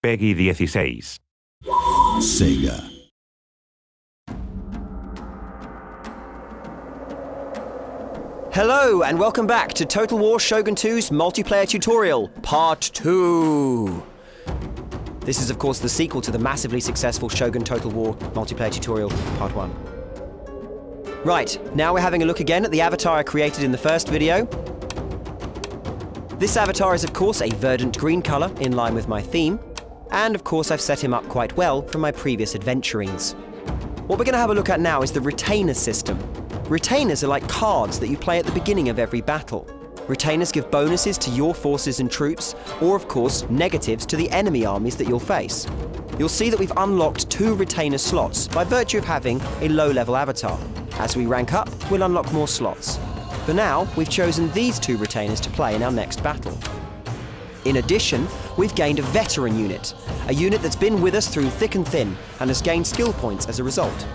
Peggy 16. Sega. Hello and welcome back to Total War Shogun 2's multiplayer tutorial, Part 2. This is of course the sequel to the massively successful Shogun Total War multiplayer tutorial, Part 1. Right, now we're having a look again at the avatar I created in the first video. This avatar is of course a verdant green colour in line with my theme, and of course I've set him up quite well from my previous adventurings. What we're going to have a look at now is the retainer system. Retainers are like cards that you play at the beginning of every battle. Retainers give bonuses to your forces and troops, or of course negatives to the enemy armies that you'll face. You'll see that we've unlocked 2 retainer slots by virtue of having a low-level avatar. As we rank up, we'll unlock more slots. For now, we've chosen these 2 retainers to play in our next battle. In addition, we've gained a veteran unit, a unit that's been with us through thick and thin and has gained skill points as a result.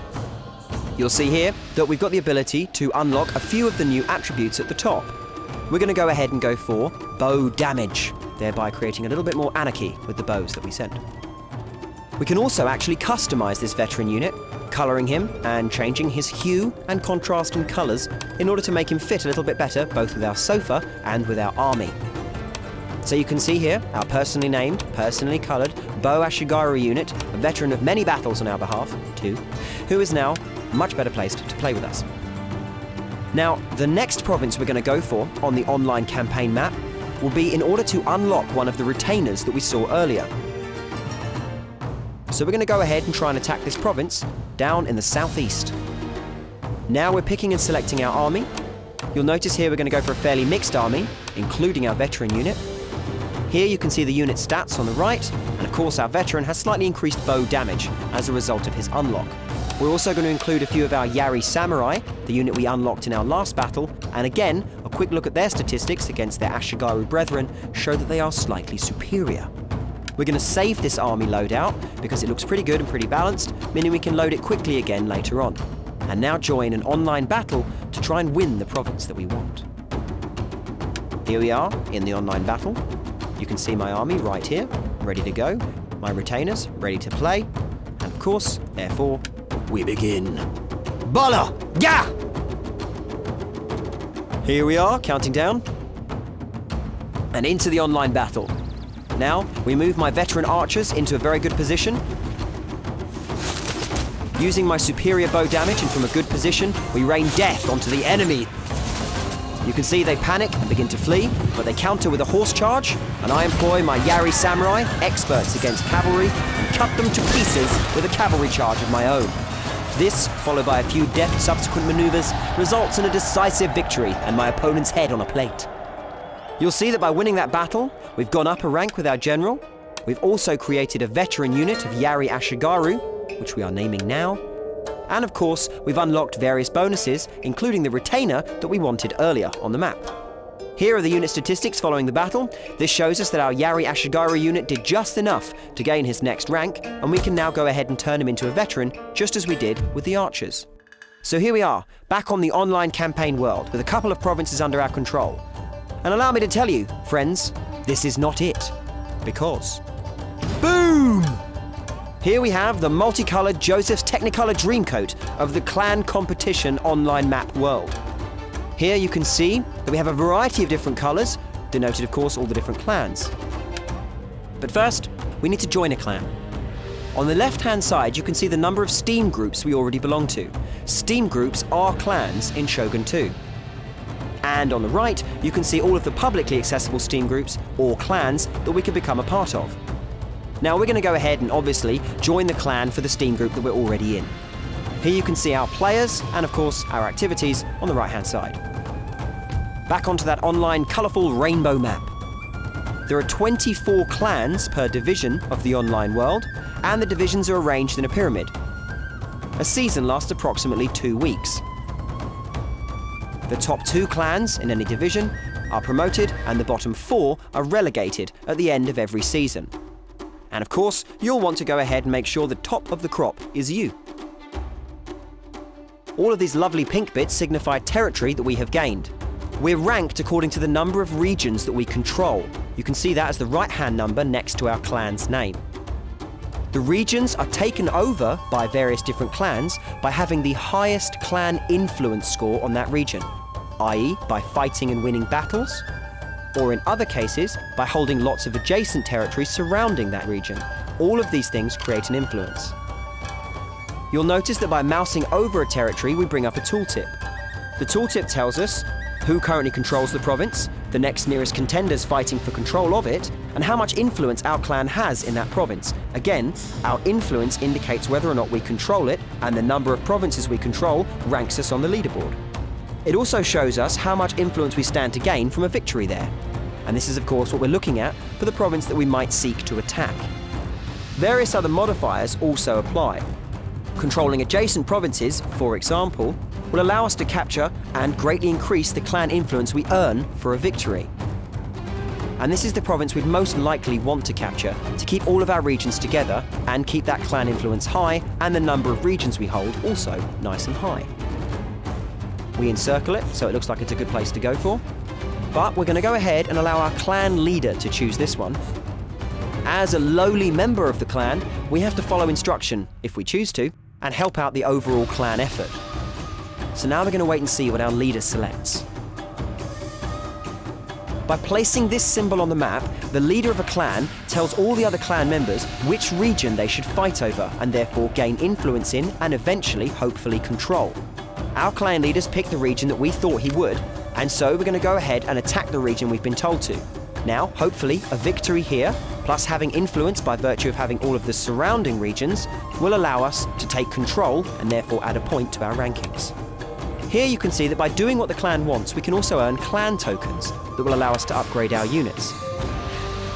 You'll see here that we've got the ability to unlock a few of the new attributes at the top. We're going to go ahead and go for bow damage, thereby creating a little bit more anarchy with the bows that we send. We can also actually customize this veteran unit, colouring him and changing his hue and contrast in colours in order to make him fit a little bit better both with our sofa and with our army. So you can see here our personally named, personally coloured Bo Ashigaru unit, a veteran of many battles on our behalf, too, who is now much better placed to play with us. Now, the next province we're going to go for on the online campaign map will be in order to unlock one of the retainers that we saw earlier. So we're going to go ahead and try and attack this province down in the southeast. Now we're picking and selecting our army. You'll notice here we're going to go for a fairly mixed army, including our veteran unit. Here you can see the unit stats on the right, and of course our veteran has slightly increased bow damage as a result of his unlock. We're also going to include a few of our Yari Samurai, the unit we unlocked in our last battle, and again, a quick look at their statistics against their Ashigaru brethren show that they are slightly superior. We're going to save this army loadout because it looks pretty good and pretty balanced, meaning we can load it quickly again later on. And now join an online battle to try and win the province that we want. Here we are in the online battle. You can see my army right here, ready to go. My retainers ready to play. And of course, therefore, we begin. Bala! Yeah! Here we are, counting down. And into the online battle. Now, we move my veteran archers into a very good position. Using my superior bow damage and from a good position, we rain death onto the enemy. You can see they panic and begin to flee, but they counter with a horse charge, and I employ my Yari Samurai, experts against cavalry, and cut them to pieces with a cavalry charge of my own. This, followed by a few deft subsequent maneuvers, results in a decisive victory and my opponent's head on a plate. You'll see that by winning that battle, we've gone up a rank with our general. We've also created a veteran unit of Yari Ashigaru, which we are naming now. And of course, we've unlocked various bonuses, including the retainer that we wanted earlier on the map. Here are the unit statistics following the battle. This shows us that our Yari Ashigaru unit did just enough to gain his next rank, and we can now go ahead and turn him into a veteran, just as we did with the archers. So here we are, back on the online campaign world, with a couple of provinces under our control. And allow me to tell you, friends, this is not it. Because... boom! Here we have the multicoloured Joseph's Technicolor Dreamcoat of the Clan Competition online map world. Here you can see that we have a variety of different colours, denoted of course all the different clans. But first, we need to join a clan. On the left-hand side you can see the number of Steam groups we already belong to. Steam groups are clans in Shogun 2. And on the right, you can see all of the publicly accessible Steam groups, or clans, that we can become a part of. Now we're going to go ahead and obviously join the clan for the Steam group that we're already in. Here you can see our players and of course our activities on the right hand side. Back onto that online colourful rainbow map. There are 24 clans per division of the online world, and the divisions are arranged in a pyramid. A season lasts approximately 2 weeks. The top 2 clans in any division are promoted and the bottom 4 are relegated at the end of every season. And of course, you'll want to go ahead and make sure the top of the crop is you. All of these lovely pink bits signify territory that we have gained. We're ranked according to the number of regions that we control. You can see that as the right-hand number next to our clan's name. The regions are taken over by various different clans by having the highest clan influence score on that region, i.e. by fighting and winning battles, or in other cases, by holding lots of adjacent territories surrounding that region. All of these things create an influence. You'll notice that by mousing over a territory, we bring up a tooltip. The tooltip tells us who currently controls the province, the next nearest contenders fighting for control of it, and how much influence our clan has in that province. Again, our influence indicates whether or not we control it, and the number of provinces we control ranks us on the leaderboard. It also shows us how much influence we stand to gain from a victory there. And this is of course what we're looking at for the province that we might seek to attack. Various other modifiers also apply. Controlling adjacent provinces, for example, will allow us to capture and greatly increase the clan influence we earn for a victory. And this is the province we'd most likely want to capture to keep all of our regions together and keep that clan influence high and the number of regions we hold also nice and high. We encircle it so it looks like it's a good place to go for, but we're going to go ahead and allow our clan leader to choose this one. As a lowly member of the clan, we have to follow instruction, if we choose to, and help out the overall clan effort. So now we're going to wait and see what our leader selects. By placing this symbol on the map, the leader of a clan tells all the other clan members which region they should fight over and therefore gain influence in and eventually, hopefully, control. Our clan leaders picked the region that we thought he would, and so we're going to go ahead and attack the region we've been told to. Now, hopefully, a victory here, plus having influence by virtue of having all of the surrounding regions, will allow us to take control and therefore add a point to our rankings. Here you can see that by doing what the clan wants, we can also earn clan tokens that will allow us to upgrade our units.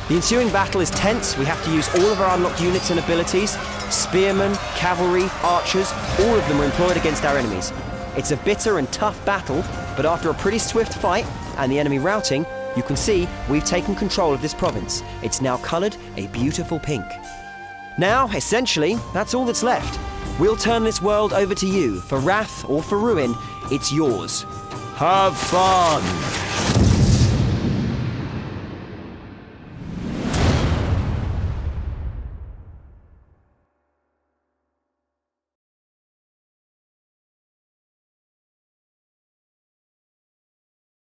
The ensuing battle is tense. We have to use all of our unlocked units and abilities. Spearmen, cavalry, archers, all of them are employed against our enemies. It's a bitter and tough battle, but after a pretty swift fight and the enemy routing, you can see we've taken control of this province. It's now coloured a beautiful pink. Now, essentially, that's all that's left. We'll turn this world over to you. For wrath or for ruin, it's yours. Have fun!